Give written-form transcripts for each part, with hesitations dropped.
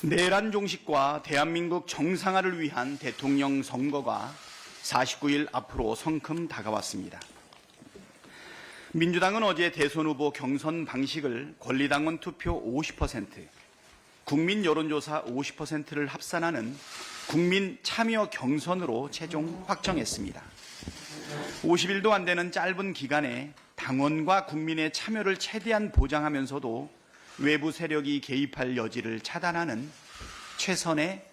내란 종식과 대한민국 정상화를 위한 대통령 선거가 49일 앞으로 성큼 다가왔습니다. 민주당은 어제 대선 후보 경선 방식을 권리당원 투표 50%, 국민 여론조사 50%를 합산하는 국민 참여 경선으로 최종 확정했습니다. 50일도 안 되는 짧은 기간에 당원과 국민의 참여를 최대한 보장하면서도 외부 세력이 개입할 여지를 차단하는 최선의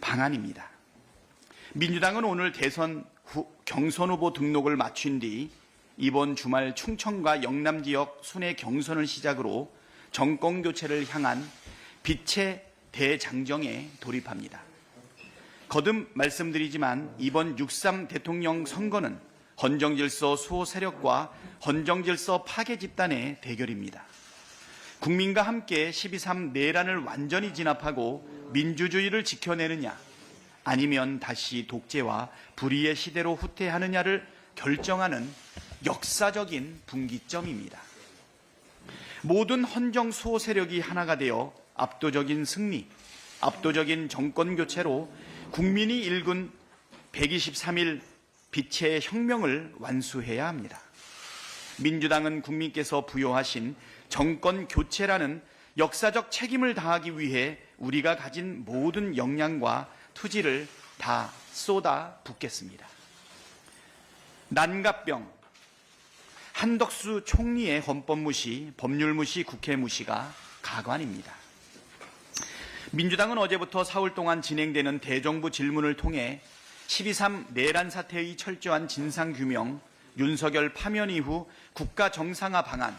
방안입니다. 민주당은 오늘 대선 경선 후보 등록을 마친 뒤 이번 주말 충청과 영남 지역 순회 경선을 시작으로 정권 교체를 향한 빛의 대장정에 돌입합니다. 거듭 말씀드리지만 이번 6.3 대통령 선거는 헌정질서 수호 세력과 헌정질서 파괴 집단의 대결입니다. 국민과 함께 12.3 내란을 완전히 진압하고 민주주의를 지켜내느냐, 아니면 다시 독재와 불의의 시대로 후퇴하느냐를 결정하는 역사적인 분기점입니다. 모든 헌정 수호 세력이 하나가 되어 압도적인 승리, 압도적인 정권 교체로 국민이 일군 123일 빛의 혁명을 완수해야 합니다. 민주당은 국민께서 부여하신 정권 교체라는 역사적 책임을 다하기 위해 우리가 가진 모든 역량과 투지를 다 쏟아 붓겠습니다. 난갑병, 한덕수 총리의 헌법 무시, 법률 무시, 국회 무시가 가관입니다. 민주당은 어제부터 사흘 동안 진행되는 대정부 질문을 통해 12.3 내란 사태의 철저한 진상규명, 윤석열 파면 이후 국가 정상화 방안,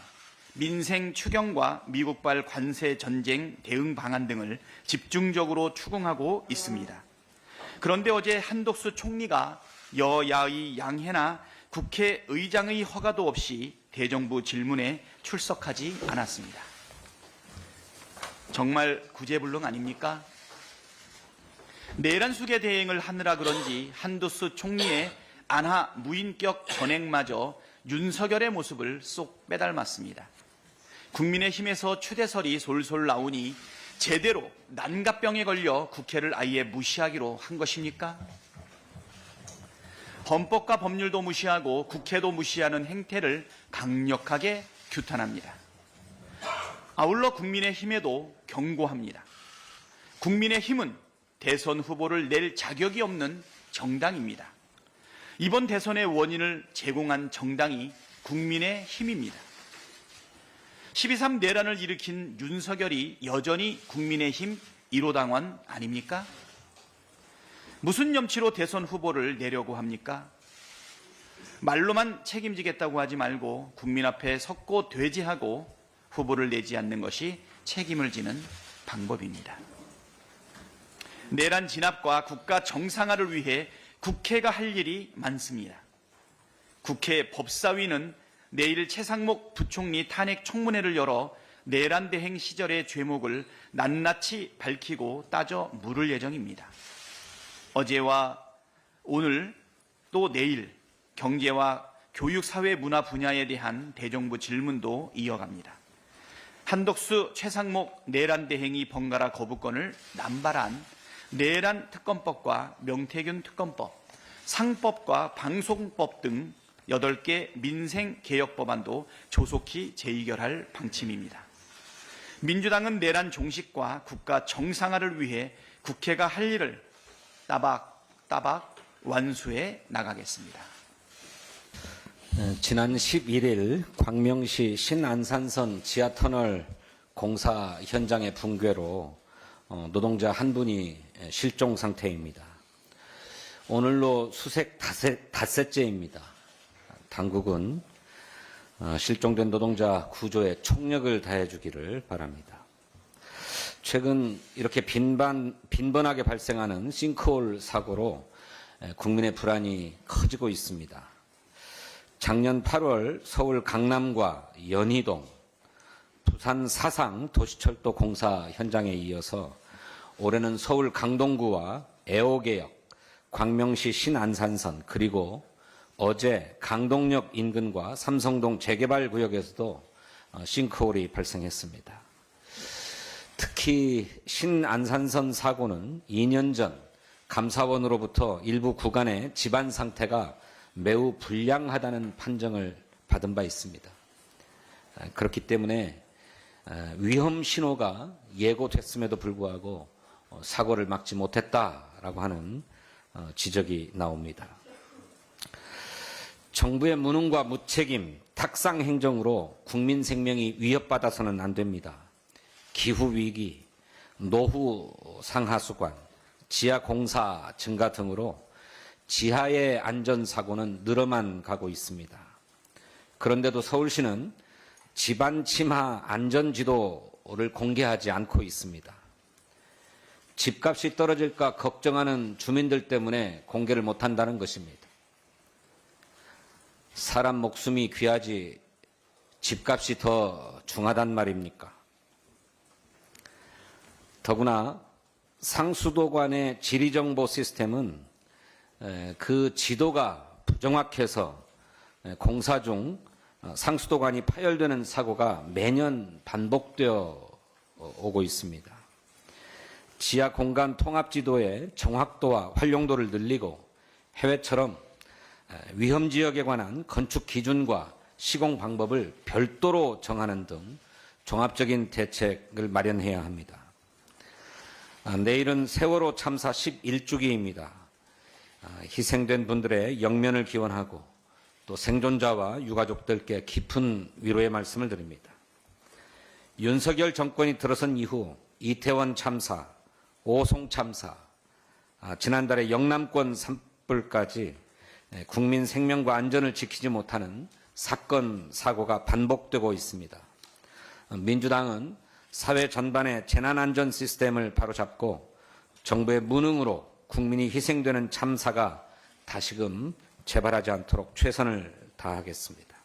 민생 추경과 미국발 관세 전쟁 대응 방안 등을 집중적으로 추궁하고 있습니다. 그런데 어제 한덕수 총리가 여야의 양해나 국회의장의 허가도 없이 대정부 질문에 출석하지 않았습니다. 정말 구제불능 아닙니까? 내란 수계 대행을 하느라 그런지 한덕수 총리의 안하 무인격 전행마저 윤석열의 모습을 쏙 빼닮았습니다. 국민의힘에서 추대설이 솔솔 나오니 제대로 난갑병에 걸려 국회를 아예 무시하기로 한 것입니까? 헌법과 법률도 무시하고 국회도 무시하는 행태를 강력하게 규탄합니다. 아울러 국민의힘에도 경고합니다. 국민의힘은 대선 후보를 낼 자격이 없는 정당입니다. 이번 대선의 원인을 제공한 정당이 국민의힘입니다. 12.3 내란을 일으킨 윤석열이 여전히 국민의힘 1호 당원 아닙니까? 무슨 염치로 대선 후보를 내려고 합니까? 말로만 책임지겠다고 하지 말고 국민 앞에 섰고 돼지하고 후보를 내지 않는 것이 책임을 지는 방법입니다. 내란 진압과 국가 정상화를 위해 국회가 할 일이 많습니다. 국회 법사위는 내일 최상목 부총리 탄핵 청문회를 열어 내란 대행 시절의 죄목을 낱낱이 밝히고 따져 물을 예정입니다. 어제와 오늘 또 내일 경제와 교육, 사회, 문화 분야에 대한 대정부 질문도 이어갑니다. 한덕수, 최상목 내란 대행이 번갈아 거부권을 남발한 내란 특검법과 명태균 특검법, 상법과 방송법 등 8개 민생 개혁 법안도 조속히 재의결할 방침입니다. 민주당은 내란 종식과 국가 정상화를 위해 국회가 할 일을 따박따박 완수해 나가겠습니다. 지난 11일 광명시 신안산선 지하터널 공사 현장의 붕괴로 노동자 한 분이 실종 상태입니다. 오늘로 수색 닷새째입니다. 당국은 실종된 노동자 구조에 총력을 다해주기를 바랍니다. 최근 이렇게 빈번하게 발생하는 싱크홀 사고로 국민의 불안이 커지고 있습니다. 작년 8월 서울 강남과 연희동, 부산 사상 도시철도 공사 현장에 이어서 올해는 서울 강동구와 애호개역, 광명시 신안산선, 그리고 어제 강동역 인근과 삼성동 재개발 구역에서도 싱크홀이 발생했습니다. 특히 신안산선 사고는 2년 전 감사원으로부터 일부 구간의 지반 상태가 매우 불량하다는 판정을 받은 바 있습니다. 그렇기 때문에 위험 신호가 예고됐음에도 불구하고 사고를 막지 못했다라고 하는 지적이 나옵니다. 정부의 무능과 무책임, 탁상 행정으로 국민 생명이 위협받아서는 안 됩니다. 기후위기, 노후 상하수관, 지하 공사 증가 등으로 지하의 안전사고는 늘어만 가고 있습니다. 그런데도 서울시는 지반 침하 안전지도를 공개하지 않고 있습니다. 집값이 떨어질까 걱정하는 주민들 때문에 공개를 못한다는 것입니다. 사람 목숨이 귀하지 집값이 더 중하단 말입니까? 더구나 상수도관의 지리정보 시스템은 그 지도가 부정확해서 공사 중 상수도관이 파열되는 사고가 매년 반복되어 오고 있습니다. 지하 공간 통합 지도의 정확도와 활용도를 늘리고 해외처럼 위험 지역에 관한 건축 기준과 시공 방법을 별도로 정하는 등 종합적인 대책을 마련해야 합니다. 내일은 세월호 참사 11주기입니다. 희생된 분들의 영면을 기원하고 또 생존자와 유가족들께 깊은 위로의 말씀을 드립니다. 윤석열 정권이 들어선 이후 이태원 참사, 오송 참사, 지난달에 영남권 산불까지 국민 생명과 안전을 지키지 못하는 사건, 사고가 반복되고 있습니다. 민주당은 사회 전반의 재난안전 시스템을 바로잡고 정부의 무능으로 국민이 희생되는 참사가 다시금 재발하지 않도록 최선을 다하겠습니다.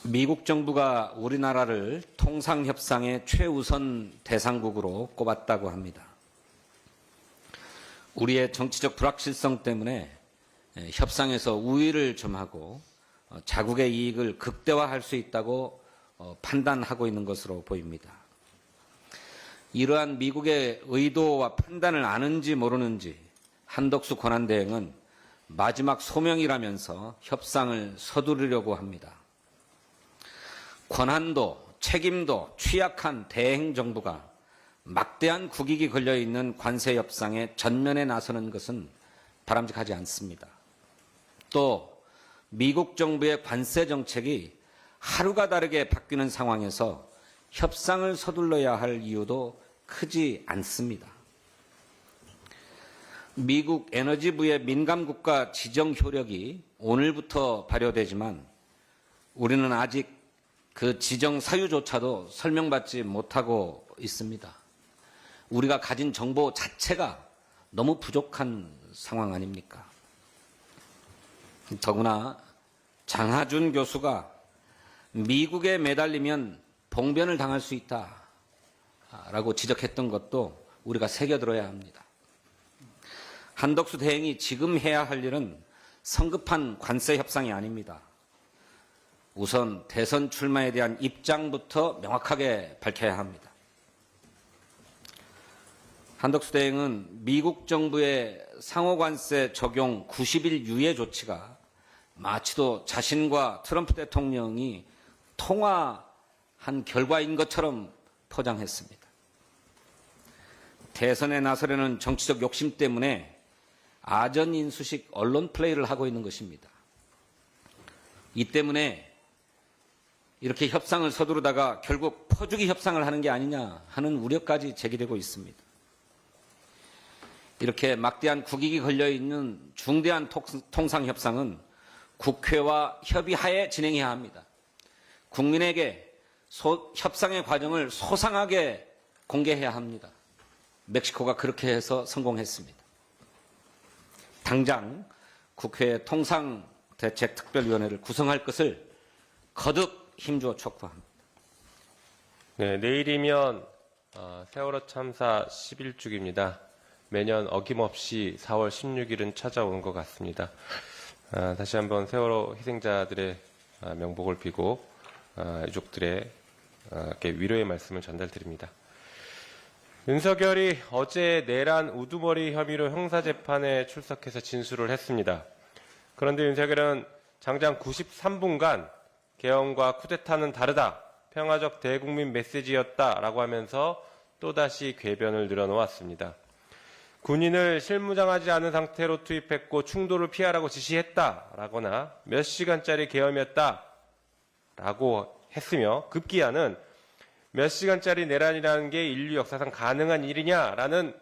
미국 정부가 우리나라를 통상협상의 최우선 대상국으로 꼽았다고 합니다. 우리의 정치적 불확실성 때문에 협상에서 우위를 점하고 자국의 이익을 극대화할 수 있다고 판단하고 있는 것으로 보입니다. 이러한 미국의 의도와 판단을 아는지 모르는지 한덕수 권한대행은 마지막 소명이라면서 협상을 서두르려고 합니다. 권한도 책임도 취약한 대행 정부가 막대한 국익이 걸려있는 관세 협상에 전면에 나서는 것은 바람직하지 않습니다. 또 미국 정부의 관세 정책이 하루가 다르게 바뀌는 상황에서 협상을 서둘러야 할 이유도 크지 않습니다. 미국 에너지부의 민감국가 지정 효력이 오늘부터 발효되지만 우리는 아직 그 지정 사유조차도 설명받지 못하고 있습니다. 우리가 가진 정보 자체가 너무 부족한 상황 아닙니까? 더구나 장하준 교수가 미국에 매달리면 봉변을 당할 수 있다라고 지적했던 것도 우리가 새겨들어야 합니다. 한덕수 대행이 지금 해야 할 일은 성급한 관세 협상이 아닙니다. 우선 대선 출마에 대한 입장부터 명확하게 밝혀야 합니다. 한덕수 대행은 미국 정부의 상호관세 적용 90일 유예 조치가 마치도 자신과 트럼프 대통령이 통화한 결과인 것처럼 포장했습니다. 대선에 나서려는 정치적 욕심 때문에 아전인수식 언론 플레이를 하고 있는 것입니다. 이 때문에 이렇게 협상을 서두르다가 결국 퍼주기 협상을 하는 게 아니냐 하는 우려까지 제기되고 있습니다. 이렇게 막대한 국익이 걸려있는 중대한 통상협상은 국회와 협의하에 진행해야 합니다. 국민에게 협상의 과정을 소상하게 공개해야 합니다. 멕시코가 그렇게 해서 성공했습니다. 당장 국회 통상대책특별위원회를 구성할 것을 거듭 힘주어 촉구합니다. 네, 내일이면 세월호 참사 11주기입니다. 매년 어김없이 4월 16일은 찾아오는 것 같습니다. 다시 한번 세월호 희생자들의 명복을 비고 유족들의 이렇게 위로의 말씀을 전달드립니다. 윤석열이 어제 내란 우두머리 혐의로 형사재판에 출석해서 진술을 했습니다. 그런데 윤석열은 장장 93분간 계엄과 쿠데타는 다르다, 평화적 대국민 메시지였다라고 하면서 또다시 궤변을 늘어놓았습니다. 군인을 실무장하지 않은 상태로 투입했고 충돌을 피하라고 지시했다라거나 몇 시간짜리 계엄이었다라고 했으며, 급기야는 몇 시간짜리 내란이라는 게 인류 역사상 가능한 일이냐라는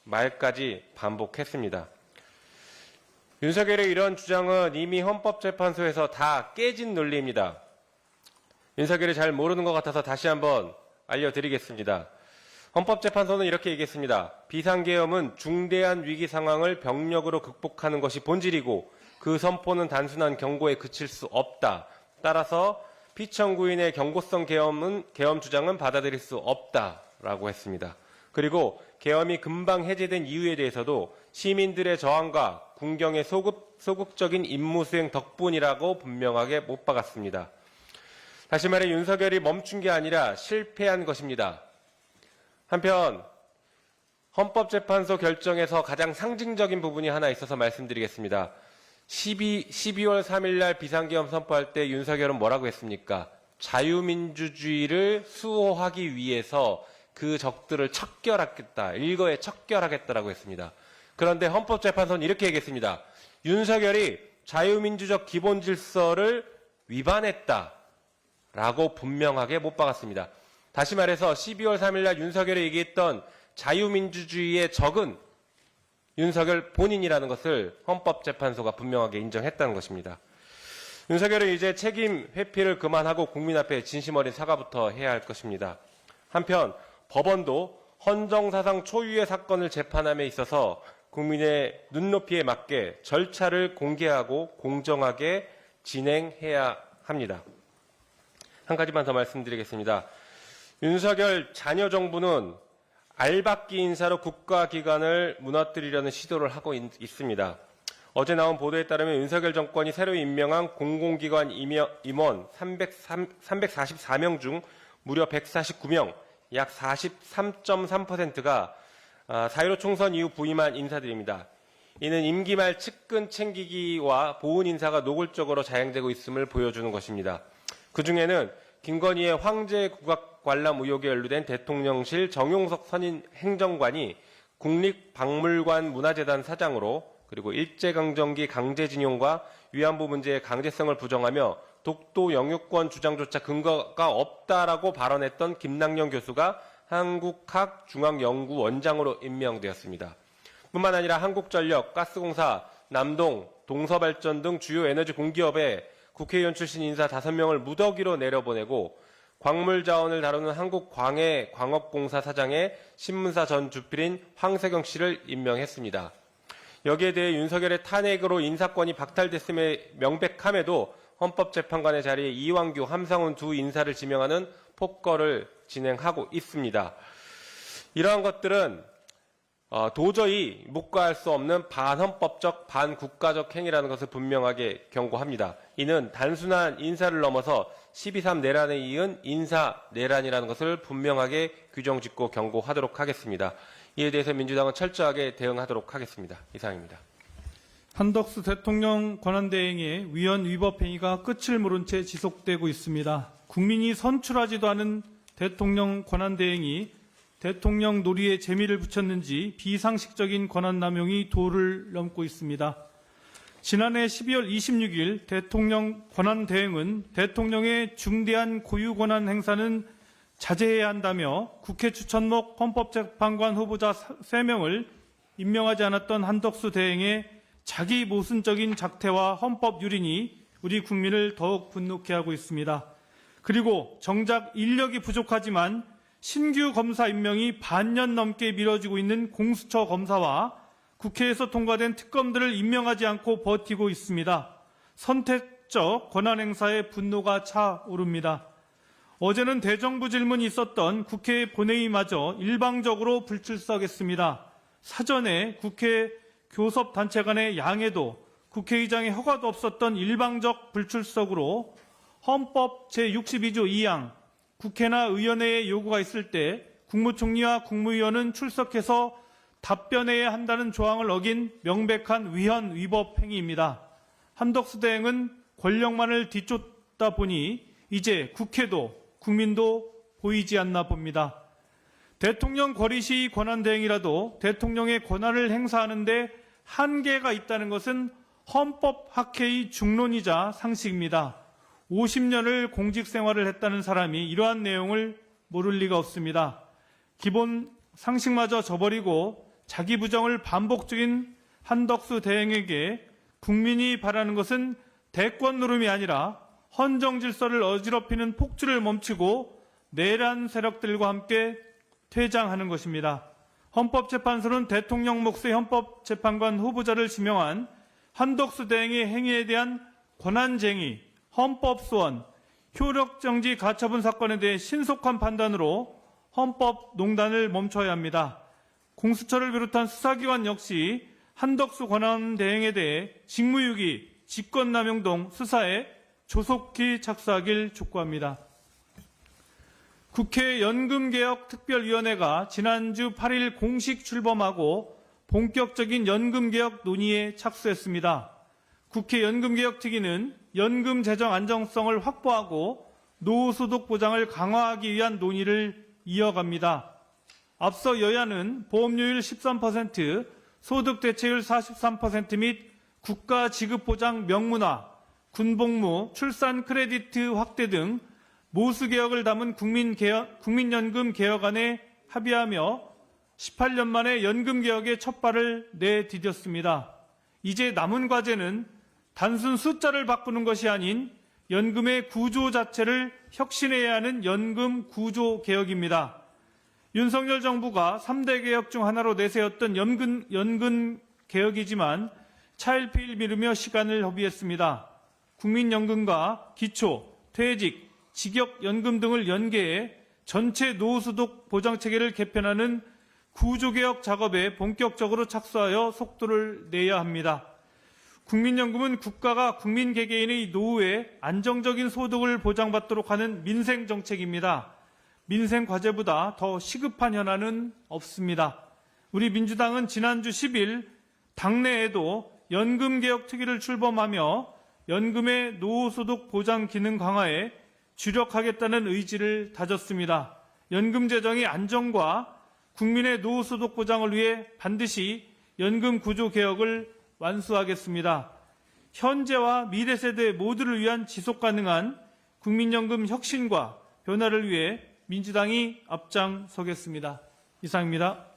말까지 반복했습니다. 윤석열의 이런 주장은 이미 헌법재판소에서 다 깨진 논리입니다. 윤석열이 잘 모르는 것 같아서 다시 한번 알려드리겠습니다. 헌법재판소는 이렇게 얘기했습니다. 비상계엄은 중대한 위기 상황을 병력으로 극복하는 것이 본질이고 그 선포는 단순한 경고에 그칠 수 없다. 따라서 피청구인의 경고성 계엄 주장은 받아들일 수 없다라고 했습니다. 그리고 계엄이 금방 해제된 이유에 대해서도 시민들의 저항과 군경의 소극적인 임무 수행 덕분이라고 분명하게 못 박았습니다. 다시 말해 윤석열이 멈춘 게 아니라 실패한 것입니다. 한편 헌법재판소 결정에서 가장 상징적인 부분이 하나 있어서 말씀드리겠습니다. 12월 3일 날 비상계엄 선포할 때 윤석열은 뭐라고 했습니까? 자유민주주의를 수호하기 위해서 그 적들을 척결하겠다, 일거에 척결하겠다라고 했습니다. 그런데 헌법재판소는 이렇게 얘기했습니다. 윤석열이 자유민주적 기본질서를 위반했다라고 분명하게 못 박았습니다. 다시 말해서 12월 3일 날 윤석열이 얘기했던 자유민주주의의 적은 윤석열 본인이라는 것을 헌법재판소가 분명하게 인정했다는 것입니다. 윤석열은 이제 책임 회피를 그만하고 국민 앞에 진심 어린 사과부터 해야 할 것입니다. 한편 법원도 헌정사상 초유의 사건을 재판함에 있어서 국민의 눈높이에 맞게 절차를 공개하고 공정하게 진행해야 합니다. 한 가지만 더 말씀드리겠습니다. 윤석열 자녀 정부는 알박기 인사로 국가기관을 무너뜨리려는 시도를 하고 있습니다. 어제 나온 보도에 따르면 윤석열 정권이 새로 임명한 공공기관 임원 344명 중 무려 149명, 약 43.3%가 4.15 총선 이후 부임한 인사들입니다. 이는 임기 말 측근 챙기기와 보훈 인사가 노골적으로 자행되고 있음을 보여주는 것입니다. 그중에는 김건희의 황제 국악 관람 의혹에 연루된 대통령실 정용석 선임 행정관이 국립박물관 문화재단 사장으로, 그리고 일제강점기 강제징용과 위안부 문제의 강제성을 부정하며 독도 영유권 주장조차 근거가 없다라고 발언했던 김남영 교수가 한국학중앙연구원장으로 임명되었습니다. 뿐만 아니라 한국전력, 가스공사, 남동, 동서발전 등 주요 에너지 공기업에 국회의원 출신 인사 5명을 무더기로 내려보내고 광물자원을 다루는 한국광해광업공사 사장에 신문사 전 주필인 황세경 씨를 임명했습니다. 여기에 대해 윤석열의 탄핵으로 인사권이 박탈됐음에 명백함에도 헌법재판관의 자리에 이완규, 함상훈 두 인사를 지명하는 폭거를 진행하고 있습니다. 이러한 것들은 도저히 묵과할 수 없는 반헌법적, 반국가적 행위라는 것을 분명하게 경고합니다. 이는 단순한 인사를 넘어서 12.3 내란에 이은 인사 내란이라는 것을 분명하게 규정짓고 경고하도록 하겠습니다. 이에 대해서 민주당은 철저하게 대응하도록 하겠습니다. 이상입니다. 한덕수 대통령 권한대행의 위헌 위법 행위가 끝을 모른 채 지속되고 있습니다. 국민이 선출하지도 않은 대통령 권한대행이 대통령 놀이에 재미를 붙였는지 비상식적인 권한남용이 도를 넘고 있습니다. 지난해 12월 26일 대통령 권한대행은 대통령의 중대한 고유권한 행사는 자제해야 한다며 국회 추천목 헌법재판관 후보자 3명을 임명하지 않았던 한덕수 대행의 자기 모순적인 작태와 헌법 유린이 우리 국민을 더욱 분노케 하고 있습니다. 그리고 정작 인력이 부족하지만 신규 검사 임명이 반년 넘게 미뤄지고 있는 공수처 검사와 국회에서 통과된 특검들을 임명하지 않고 버티고 있습니다. 선택적 권한 행사에 분노가 차오릅니다. 어제는 대정부 질문이 있었던 국회 본회의마저 일방적으로 불출석했습니다. 사전에 국회 교섭단체 간의 양해도 국회의장의 허가도 없었던 일방적 불출석으로 헌법 제62조 2항 국회나 의원회에 요구가 있을 때 국무총리와 국무위원은 출석해서 답변해야 한다는 조항을 어긴 명백한 위헌 위법 행위입니다. 한덕수 대행은 권력만을 뒤쫓다 보니 이제 국회도 국민도 보이지 않나 봅니다. 대통령 거리시위 권한 대행이라도 대통령의 권한을 행사하는데 한계가 있다는 것은 헌법학회의 중론이자 상식입니다. 50년을 공직 생활을 했다는 사람이 이러한 내용을 모를 리가 없습니다. 기본 상식마저 저버리고 자기 부정을 반복 중인 한덕수 대행에게 국민이 바라는 것은 대권 노름이 아니라 헌정 질서를 어지럽히는 폭주를 멈추고 내란 세력들과 함께 퇴장하는 것입니다. 헌법재판소는 대통령 몫의 헌법재판관 후보자를 지명한 한덕수 대행의 행위에 대한 권한쟁의, 헌법소원, 효력정지 가처분 사건에 대해 신속한 판단으로 헌법농단을 멈춰야 합니다. 공수처를 비롯한 수사기관 역시 한덕수 권한대행에 대해 직무유기, 직권남용 등 수사에 조속히 착수하길 촉구합니다. 국회 연금개혁특별위원회가 지난주 8일 공식 출범하고 본격적인 연금개혁 논의에 착수했습니다. 국회 연금개혁특위는 연금 재정 안정성을 확보하고 노후소득 보장을 강화하기 위한 논의를 이어갑니다. 앞서 여야는 보험료율 13%, 소득대체율 43% 및 국가지급보장 명문화, 군복무, 출산 크레디트 확대 등 모수개혁을 담은 국민연금 개혁안에 합의하며 18년 만에 연금개혁의 첫 발을 내디뎠습니다. 이제 남은 과제는 단순 숫자를 바꾸는 것이 아닌 연금의 구조 자체를 혁신해야 하는 연금 구조 개혁입니다. 윤석열 정부가 3대 개혁 중 하나로 내세웠던 연금 개혁이지만 차일피일 미루며 시간을 허비했습니다. 국민연금과 기초, 퇴직, 직역연금 등을 연계해 전체 노후소득 보장체계를 개편하는 구조개혁 작업에 본격적으로 착수하여 속도를 내야 합니다. 국민연금은 국가가 국민 개개인의 노후에 안정적인 소득을 보장받도록 하는 민생정책입니다. 민생 과제보다 더 시급한 현안은 없습니다. 우리 민주당은 지난주 10일 당내에도 연금개혁특위를 출범하며 연금의 노후소득 보장 기능 강화에 주력하겠다는 의지를 다졌습니다. 연금 재정의 안정과 국민의 노후소득 보장을 위해 반드시 연금 구조 개혁을 완수하겠습니다. 현재와 미래 세대 모두를 위한 지속 가능한 국민연금 혁신과 변화를 위해 민주당이 앞장서겠습니다. 이상입니다.